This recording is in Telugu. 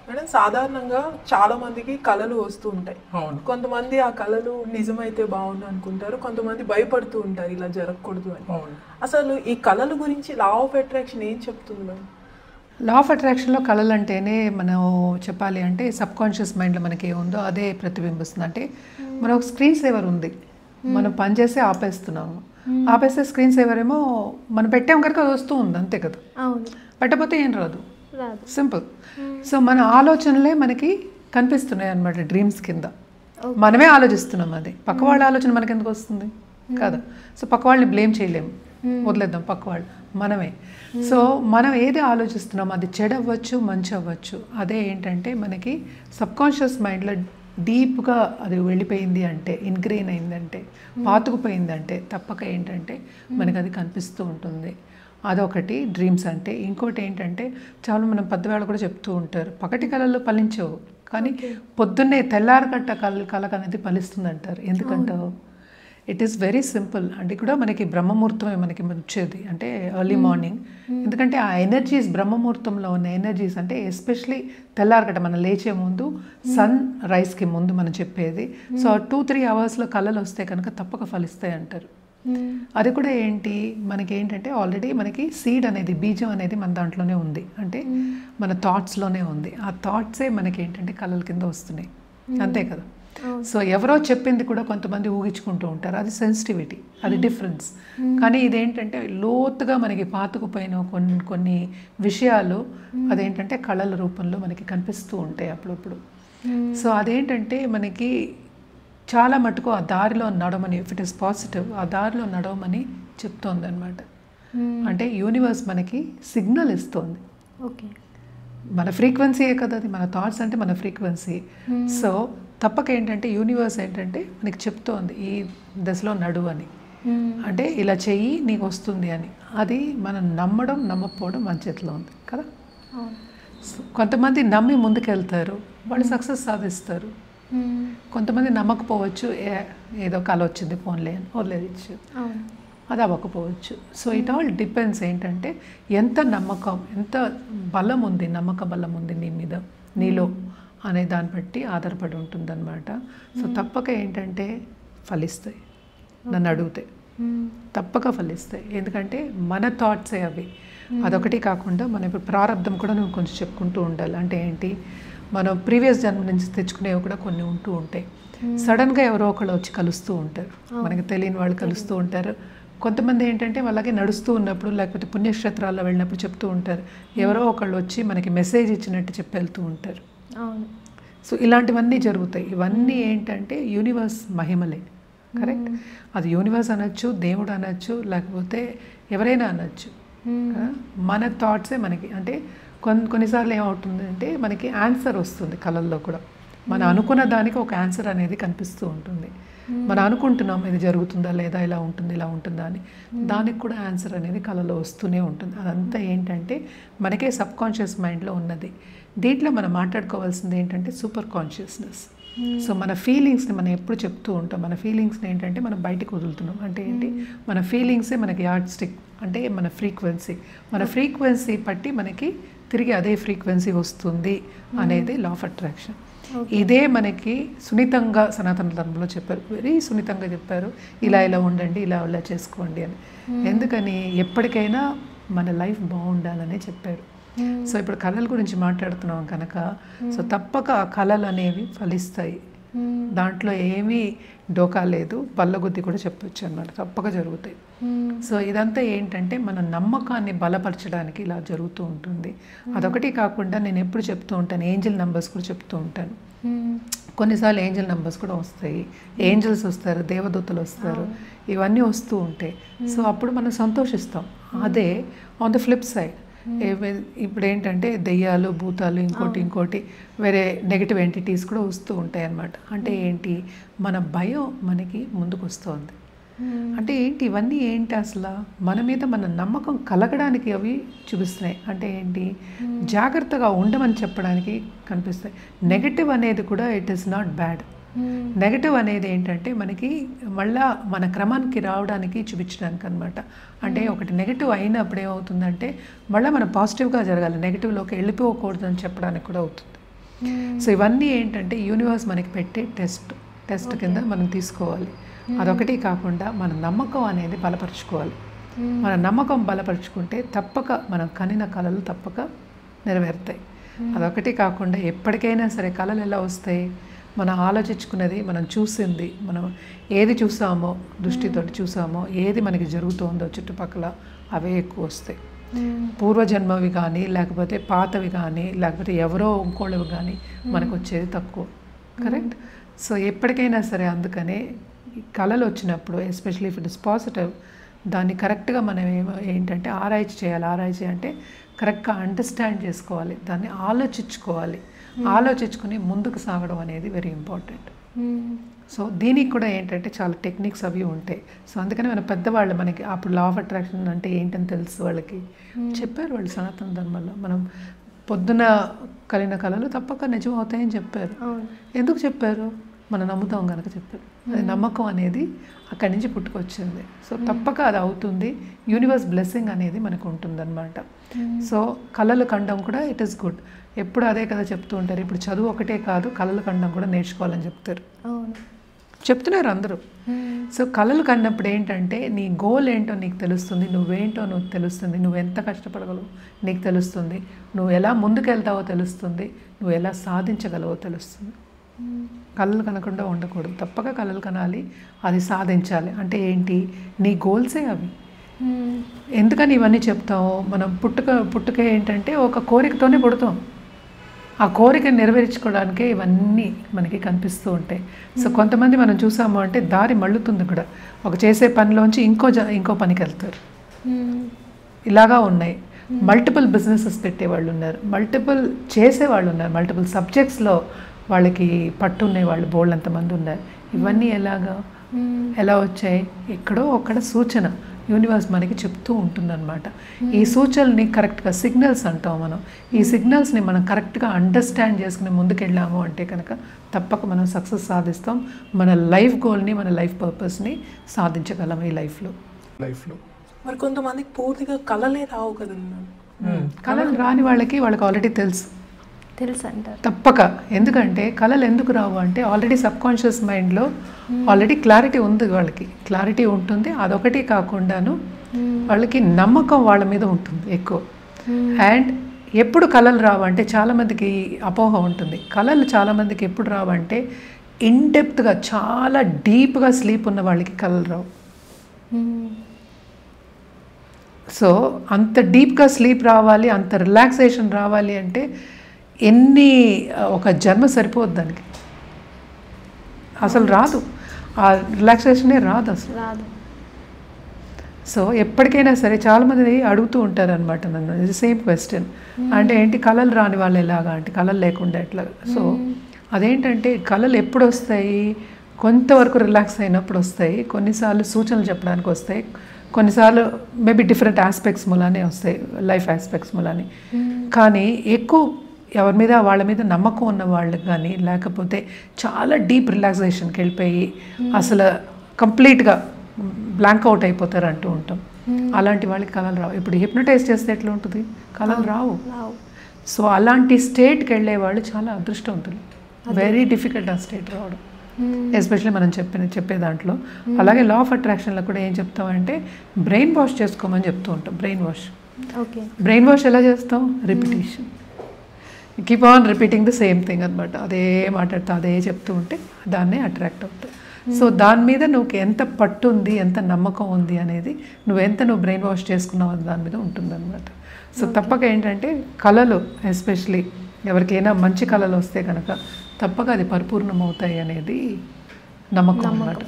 మేడం సాధారణంగా చాలా మందికి కళలు వస్తూ ఉంటాయి. అవును. కొంతమంది ఆ కళలు నిజమైతే బాగుండు అనుకుంటారు, కొంతమంది భయపడుతూ ఉంటారు ఇలా జరగకూడదు అని. అవును. అసలు ఈ కళల గురించి లా ఆఫ్ అట్రాక్షన్ ఏం చెప్తుంది మేడం? లా ఆఫ్ అట్రాక్షన్లో కళలు అంటేనే మనం చెప్పాలి అంటే సబ్ కాన్షియస్ మైండ్లో మనకి ఏముందో అదే ప్రతిబింబిస్తుంది. అంటే మన ఒక స్క్రీన్ సేవర్ ఉంది, మనం పనిచేసి ఆపేస్తున్నాము, ఆపేస్తే స్క్రీన్ సేవర్ ఏమో మనం పెట్టాం కనుక అది వస్తూ ఉంది, అంతే కదా. అవును, పెట్టకపోతే ఏం రాదు, రాదు. సింపుల్. సో మన ఆలోచనలే మనకి కనిపిస్తున్నాయి అన్నమాట డ్రీమ్స్ కింద. మనమే ఆలోచిస్తున్నాం, అది పక్క వాళ్ళ ఆలోచన మనకి ఎందుకు వస్తుంది కదా. సో పక్క వాళ్ళని బ్లేమ్ చేయలేము, వదిలేద్దాం, పక్క వాళ్ళు మనమే. సో మనం ఏది ఆలోచిస్తున్నాం అది చెడు అవ్వచ్చు, మంచి అవ్వచ్చు, అదే ఏంటంటే మనకి సబ్ కాన్షియస్ మైండ్లో డీప్గా అది వెళ్ళిపోయింది అంటే, ఇన్గ్రెయిన్ అయిందంటే, పాతుకుపోయిందంటే తప్పక ఏంటంటే మనకి అది కనిపిస్తూ ఉంటుంది. అదొకటి డ్రీమ్స్ అంటే. ఇంకోటి ఏంటంటే చాలా మనం పెద్దవాళ్ళు కూడా చెప్తూ ఉంటారు, పగటి కళల్లో ఫలించవు కానీ పొద్దున్నే తెల్లారగట్ట కళకు అనేది ఫలిస్తుంది అంటారు. ఎందుకంటావు? It is very simple. అంటే కూడా మనకి బ్రహ్మముహూర్తమే మనకి వచ్చేది, అంటే ఎర్లీ మార్నింగ్. ఎందుకంటే ఆ ఎనర్జీస్, బ్రహ్మముహూర్తంలో ఉన్న ఎనర్జీస్, అంటే ఎస్పెషలీ తెల్లారగట్ట మనం లేచే ముందు, సన్ రైజ్కి ముందు మనం చెప్పేది. సో 2-3 అవర్స్లో కళలు వస్తే కనుక తప్పక ఫలిస్తాయి అంటారు. అది కూడా ఏంటి మనకి ఏంటంటే ఆల్రెడీ మనకి సీడ్ అనేది, బీజం అనేది మన దాంట్లోనే ఉంది, అంటే మన థాట్స్లోనే ఉంది. ఆ థాట్సే మనకి ఏంటంటే కళల కింద వస్తున్నాయి, అంతే కదా. సో ఎవరో చెప్పింది కూడా కొంతమంది ఊహించుకుంటూ ఉంటారు, అది సెన్సిటివిటీ, అది డిఫరెన్స్. కానీ ఇదేంటంటే లోతుగా మనకి పాతుకుపోయిన కొన్ని విషయాలు అదేంటంటే కళల రూపంలో మనకి కనిపిస్తూ ఉంటాయి అప్పుడప్పుడు. సో అదేంటంటే మనకి చాలా మటుకు ఆ దారిలో నడవమని, ఇఫ్ ఇట్ ఈస్ పాజిటివ్, ఆ దారిలో నడవమని చెప్తోంది అనమాట. అంటే యూనివర్స్ మనకి సిగ్నల్ ఇస్తోంది. ఓకే, మన ఫ్రీక్వెన్సీయే కదా అది, మన థాట్స్ అంటే మన ఫ్రీక్వెన్సీ. సో తప్పక ఏంటంటే యూనివర్స్ ఏంటంటే మనకి చెప్తోంది ఈ దశలో నడువు అని, అంటే ఇలా చెయ్యి నీకు వస్తుంది అని. అది మనం నమ్మడం నమ్మకపోవడం మన చేతిలో ఉంది కదా. కొంతమంది నమ్మి ముందుకెళ్తారు, వాళ్ళు సక్సెస్ సాధిస్తారు. కొంతమంది నమ్మకపోవచ్చు, ఏదో కళ వచ్చింది ఫోన్లే అని వదిలేయచ్చు, అది అవ్వకపోవచ్చు. సో ఇట్ ఆల్ డిపెండ్స్ ఏంటంటే ఎంత నమ్మకం, ఎంత బలం ఉంది, నమ్మక బలం ఉంది నీ మీద, నీలో అనే దాన్ని బట్టి ఆధారపడి ఉంటుందన్నమాట. సో తప్పక ఏంటంటే ఫలిస్తాయి, నన్ను అడిగితే తప్పక ఫలిస్తాయి. ఎందుకంటే మన థాట్సే అవి. అదొకటి కాకుండా మనం ఇప్పుడు ప్రారంధం కూడా నువ్వు కొంచెం చెప్పుకుంటూ ఉండాలి. అంటే ఏంటి, మనం ప్రీవియస్ జన్మ నుంచి తెచ్చుకునేవి కూడా కొన్ని ఉంటూ ఉంటాయి. సడన్గా ఎవరో ఒకళ్ళు వచ్చి కలుస్తూ ఉంటారు, మనకి తెలియని వాళ్ళు కలుస్తూ ఉంటారు. కొంతమంది ఏంటంటే వాళ్ళకి నడుస్తూ ఉన్నప్పుడు లేకపోతే పుణ్యక్షేత్రాల్లో వెళ్ళినప్పుడు చెప్తూ ఉంటారు, ఎవరో ఒకళ్ళు వచ్చి మనకి మెసేజ్ ఇచ్చినట్టు చెప్పి వెళ్తూ ఉంటారు. సో ఇలాంటివన్నీ జరుగుతాయి. ఇవన్నీ ఏంటంటే యూనివర్స్ మహిమలే, కరెక్ట్. అది యూనివర్స్ అనొచ్చు, దేవుడు అనొచ్చు, లేకపోతే ఎవరైనా అనొచ్చు. మన థాట్సే మనకి, అంటే కొన్నిసార్లు ఏమవుతుందంటే మనకి ఆన్సర్ వస్తుంది కళల్లో కూడా. మనం అనుకున్న దానికి ఒక ఆన్సర్ అనేది కనిపిస్తూ ఉంటుంది. మనం అనుకుంటున్నాం ఇది జరుగుతుందా లేదా, ఇలా ఉంటుంది ఇలా ఉంటుందా అని, దానికి కూడా ఆన్సర్ అనేది కళలో వస్తూనే ఉంటుంది. అదంతా ఏంటంటే మనకే సబ్ కాన్షియస్ మైండ్లో ఉన్నది. దీంట్లో మనం మాట్లాడుకోవాల్సింది ఏంటంటే సూపర్ కాన్షియస్నెస్. సో మన ఫీలింగ్స్ని మనం ఎప్పుడు చెప్తూ ఉంటాం, మన ఫీలింగ్స్ని ఏంటంటే మనం బయటకు వదులుతున్నాం. అంటే ఏంటి, మన ఫీలింగ్సే మనకి యార్డ్ స్టిక్, అంటే మన ఫ్రీక్వెన్సీ. మన ఫ్రీక్వెన్సీ బట్టి మనకి తిరిగి అదే ఫ్రీక్వెన్సీ వస్తుంది అనేది లా ఆఫ్ అట్రాక్షన్. ఇదే మనకి సున్నితంగా సనాతన ధర్మంలో చెప్పారు, వెరీ సున్నితంగా చెప్పారు, ఇలా ఇలా ఉండండి, ఇలా ఇలా చేసుకోండి అని. ఎందుకని, ఎప్పటికైనా మన లైఫ్ బాగుండాలనే చెప్పారు. సో ఇప్పుడు కళల గురించి మాట్లాడుతున్నాం కనుక, సో తప్పక ఆ కళలు అనేవి ఫలిస్తాయి, దాంట్లో ఏమీ డోకా లేదు, బల్లగుద్ది కూడా చెప్పొచ్చు అన్నమాట, తప్పక జరుగుతాయి. సో ఇదంతా ఏంటంటే మన నమ్మకాన్ని బలపరచడానికి ఇలా జరుగుతూ ఉంటుంది. అదొకటి కాకుండా నేను ఎప్పుడు చెప్తూ ఉంటాను, ఏంజల్ నెంబర్స్ కూడా చెప్తూ ఉంటాను. కొన్నిసార్లు ఏంజల్ నెంబర్స్ కూడా వస్తాయి, ఏంజల్స్ వస్తారు, దేవదూతలు వస్తారు, ఇవన్నీ వస్తూ ఉంటాయి. సో అప్పుడు మనం సంతోషిస్తాం. అదే ఆన్ ద ఫ్లిప్ సైడ్ ఇప్పుడు ఏంటంటే దెయ్యాలు, భూతాలు, ఇంకోటి వేరే నెగిటివ్ ఎంటిటీస్ కూడా వస్తూ ఉంటాయి అన్నమాట. అంటే ఏంటి, మన భయం మనకి ముందుకు వస్తుంది. అంటే ఏంటి, ఇవన్నీ ఏంటి, అసలు మన మీద మన నమ్మకం కలగడానికి అవి చూపిస్తున్నాయి. అంటే ఏంటి, జాగ్రత్తగా ఉండమని చెప్పడానికి కనిపిస్తాయి. నెగటివ్ అనేది కూడా it is not bad. Negative అనేది ఏంటంటే మనకి మళ్ళా మన క్రమానికి రావడానికి చూపించడానికి అనమాట. అంటే ఒకటి నెగటివ్ అయినప్పుడు ఏమవుతుందంటే మళ్ళీ మనం పాజిటివ్గా జరగాలి, నెగటివ్లోకి వెళ్ళిపోకూడదు అని చెప్పడానికి కూడా అవుతుంది. సో ఇవన్నీ ఏంటంటే యూనివర్స్ మనకి పెట్టే టెస్ట్ కింద మనం తీసుకోవాలి. అదొకటి కాకుండా మన నమ్మకం అనేది బలపరుచుకోవాలి. మన నమ్మకం బలపరుచుకుంటే తప్పక మనం కనిన కలలు తప్పక నెరవేరుతాయి. అదొకటి కాకుండా ఎప్పటికైనా సరే కళలు ఎలా వస్తాయి, మనం ఆలోచించుకున్నది, మనం చూసింది, మనం ఏది చూసామో, దృష్టితోటి చూసామో, ఏది మనకి జరుగుతుందో చుట్టుపక్కల అవే ఎక్కువ వస్తాయి. పూర్వజన్మవి కానీ, లేకపోతే పాతవి కానీ, లేకపోతే ఎవరో ఇంకోళ్ళవి కానీ మనకు వచ్చేది తక్కువ. కరెక్ట్. సో ఎప్పటికైనా సరే అందుకనే కళలు వచ్చినప్పుడు, especially if it is positive, దాన్ని కరెక్ట్గా మనం ఏంటంటే ఆరాய்ச்சி చేయాలి. ఆరాய்ச்சி అంటే కరెక్ట్గా అండర్స్టాండ్ చేసుకోవాలి, దాన్ని ఆలోచించుకోవాలి. ఆలోచించుకుని ముందుకు సాగడం అనేది వెరీ ఇంపార్టెంట్. సో దీనికి కూడా ఏంటంటే చాలా టెక్నిక్స్ అవి ఉంటాయి. సో అందుకని మన పెద్దవాళ్ళు మనకి అప్పుడు లా ఆఫ్ అట్రాక్షన్ అంటే ఏంటని తెలుసు వాళ్ళకి చెప్పారు. వాళ్ళు సనాతన ధర్మంలో మనం పొద్దున కలిగిన కళలు తప్పక నిజం అవుతాయని చెప్పారు. ఎందుకు చెప్పారు? మనం నమ్ముతాం కనుక చెప్పారు. అది నమ్మకం అనేది అక్కడి నుంచి పుట్టుకొచ్చింది. సో తప్పక అది అవుతుంది. యూనివర్స్ బ్లెస్సింగ్ అనేది మనకు ఉంటుందన్నమాట. సో కళలు కండం కూడా ఇట్ ఈస్ గుడ్. ఎప్పుడు అదే కదా చెప్తూ ఉంటారు. ఇప్పుడు చదువు ఒకటే కాదు, కళలు కండం కూడా నేర్చుకోవాలని చెప్తారు. చెప్తున్నారు అందరూ. సో కళలు కన్నప్పుడు ఏంటంటే నీ గోల్ ఏంటో నీకు తెలుస్తుంది, నువ్వేంటో నువ్వు తెలుస్తుంది, నువ్వు ఎంత కష్టపడగలవు నీకు తెలుస్తుంది, నువ్వు ఎలా ముందుకెళ్తావో తెలుస్తుంది, నువ్వు ఎలా సాధించగలవో తెలుస్తుంది. కళలు కనకుండా ఉండకూడదు, తప్పక కళలు కనాలి, అది సాధించాలి. అంటే ఏంటి, నీ గోల్సే అవి. ఎందుకని ఇవన్నీ చెప్తాము? మనం పుట్టుక ఏంటంటే ఒక కోరికతోనే పుడతాం. ఆ కోరిక నెరవేర్చుకోవడానికే ఇవన్నీ మనకి కనిపిస్తూ ఉంటాయి. సో కొంతమంది మనం చూసాము అంటే దారి మళ్ళుతుంది కూడా, ఒక చేసే పనిలోంచి ఇంకో పనికి వెళ్తారు. ఇలాగా ఉన్నాయి. మల్టిపుల్ బిజినెసెస్ పెట్టేవాళ్ళు ఉన్నారు, మల్టిపుల్ చేసేవాళ్ళు ఉన్నారు, మల్టిపుల్ సబ్జెక్ట్స్లో వాళ్ళకి పట్టునే వాళ్ళు బోల్డ్ అంతమంది ఉన్నారు. ఇవన్నీ ఎలా వచ్చాయి? ఎక్కడో ఒక్కడ సూచన యూనివర్స్ మనకి చెప్తూ ఉంటుందన్నమాట. ఈ సూచనల్ని కరెక్ట్గా సిగ్నల్స్ అంటాం మనం. ఈ సిగ్నల్స్ని మనం కరెక్ట్గా అండర్స్టాండ్ చేసుకుని ముందుకెళ్ళాము అంటే కనుక తప్పక మనం సక్సెస్ సాధిస్తాం. మన లైఫ్ గోల్ని, మన లైఫ్ పర్పస్ని సాధించగలం ఈ లైఫ్లో. మరి కొంతమందికి పూర్తిగా కళలే రావు కదండి. కళలు రాని వాళ్ళకి ఆల్రెడీ తెలుసు అంటారు తప్పక. ఎందుకంటే కళలు ఎందుకు రావు అంటే ఆల్రెడీ సబ్కాన్షియస్ మైండ్లో ఆల్రెడీ క్లారిటీ ఉంది, వాళ్ళకి క్లారిటీ ఉంటుంది. అదొకటి కాకుండాను వాళ్ళకి నమ్మకం వాళ్ళ మీద ఉంటుంది ఎక్కువ. అండ్ ఎప్పుడు కళలు రావంటే చాలామందికి అపోహ ఉంటుంది. కళలు చాలామందికి ఎప్పుడు రావంటే ఇన్డెప్త్గా చాలా డీప్గా స్లీప్ ఉన్న వాళ్ళకి కళలు రావు. సో అంత డీప్గా స్లీప్ రావాలి, అంత రిలాక్సేషన్ రావాలి అంటే ఒక జన్మ సరిపోదు దానికి. అసలు రాదు, ఆ రిలాక్సేషనే రాదు అసలు. సో ఎప్పటికైనా సరే చాలామంది అడుగుతూ ఉంటారు అనమాట నన్ను, ఇది సేమ్ క్వశ్చన్. అంటే ఏంటి కళలు రాని వాళ్ళు ఎలాగా అంటే కళలు లేకుండా ఎట్లాగా. సో అదేంటంటే కళలు ఎప్పుడు వస్తాయి? కొంతవరకు రిలాక్స్ అయినప్పుడు వస్తాయి, కొన్నిసార్లు సూచనలు చెప్పడానికి వస్తాయి, కొన్నిసార్లు మేబీ డిఫరెంట్ ఆస్పెక్ట్స్ మూలానే వస్తాయి, లైఫ్ ఆస్పెక్ట్స్ మూలానే. కానీ ఎక్కువ ఎవరి మీద వాళ్ళ మీద నమ్మకం ఉన్న వాళ్ళకి కానీ, లేకపోతే చాలా డీప్ రిలాక్సేషన్కి వెళ్ళిపోయి అసలు కంప్లీట్గా బ్లాంక్ అవుట్ అయిపోతారు అంటూ ఉంటాం. అలాంటి వాళ్ళకి కళలు రావు. ఇప్పుడు హిప్నటైజ్ చేస్తే ఎట్లా ఉంటుంది? కళలు రావు. సో అలాంటి స్టేట్కి వెళ్ళే వాళ్ళు చాలా అదృష్టవంతులు. వెరీ డిఫికల్ట్ ఆ స్టేట్ రావడం, ఎస్పెషల్లీ మనం చెప్పే దాంట్లో. అలాగే లా ఆఫ్ అట్రాక్షన్లో కూడా ఏం చెప్తామంటే బ్రెయిన్ వాష్ చేసుకోమని చెప్తూ ఉంటాం. బ్రెయిన్ వాష్ ఎలా చేస్తాం? Repetition. Keep on repeating the same thing అనమాట. అదే మాట్లాడుతూ అదే చెప్తూ ఉంటే దాన్నే అట్రాక్ట్ అవుతాయి. సో దాని మీద నువ్వు ఎంత పట్టు ఉంది, ఎంత నమ్మకం ఉంది అనేది నువ్వు బ్రెయిన్ వాష్ చేసుకున్నావు దాని మీద ఉంటుందన్నమాట. సో తప్పక ఏంటంటే కళలు, ఎస్పెషలీ ఎవరికైనా మంచి కళలు వస్తే కనుక తప్పక అది పరిపూర్ణం అవుతాయి అనేది నమ్మకం అన్నమాట.